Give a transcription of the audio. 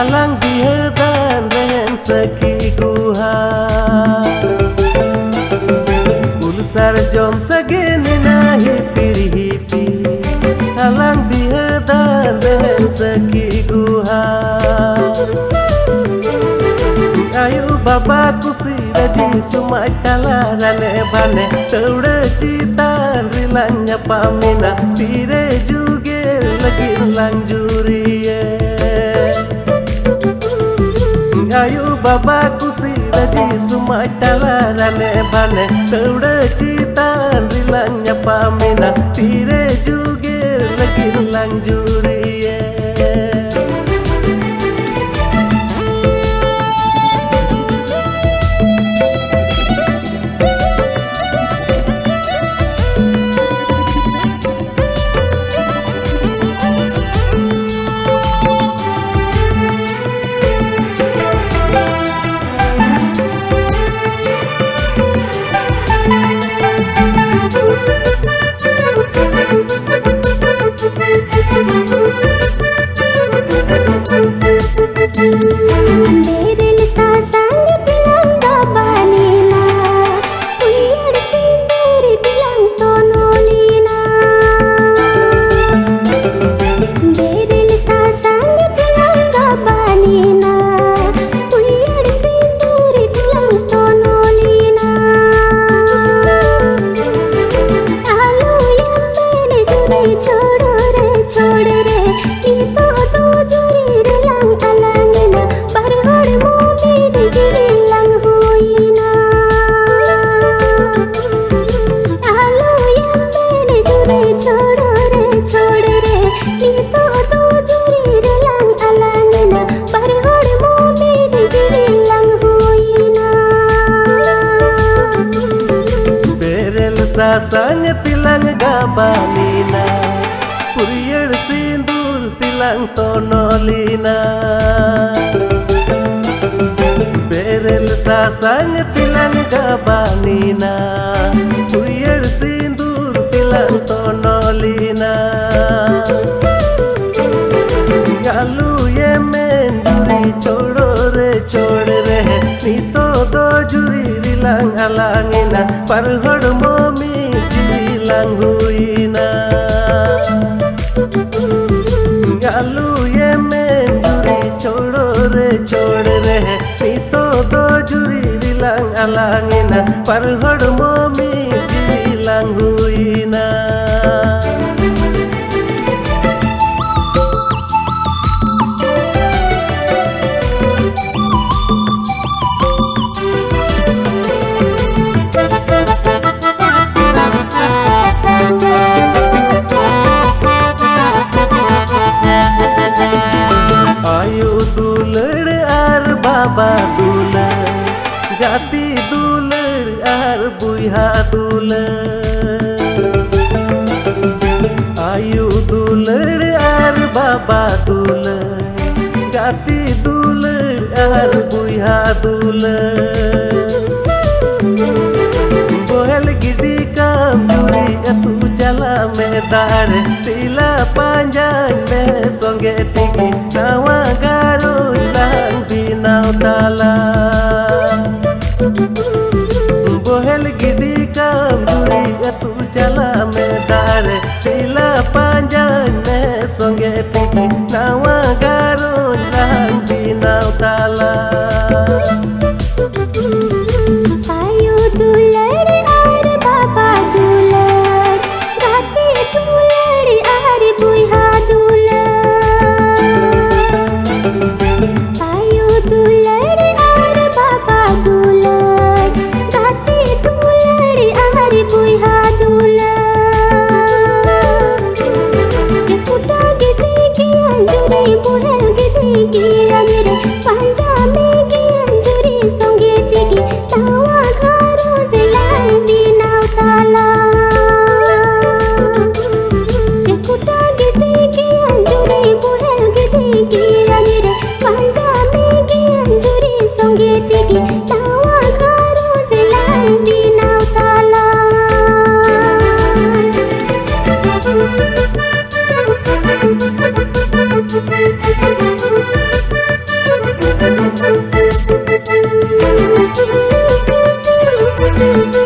alang diherdan rehen saki guha ulsar jom sagene nahi pirhipi alang diherdan rehen saki guha ayu baba kusi raji sumai talarane bane teude citan rilanya pamina tire juge lagi lanjuriye ayu baba kusi raji sumai talarane bane teude citan rilanya pamina tire juge lagi lanjuriye sasanya tilang gabalina puriyar sindur tilang tonolina berel sasanya tilang gabalina puriyar sindur tilang tonolina galu yemen duri chode re nito do juri rilang alangina parhod momi jilang huina galu yemen duri chode re nito do juri rilang alangina parhod momi jilang huina baba dular gati dular ar buiha dular ayu dular ar baba dular gati dular ar buiha dular bohel gidi kam juri atu jala medar tila panjang me songe tiki nawa garu binau tala bohel gidi kam duri atu jala medar tila panjang me songe tiki nawa garun lang binau tala ayu dular ar baba dular gati dular ar buiha dular dular Thank you.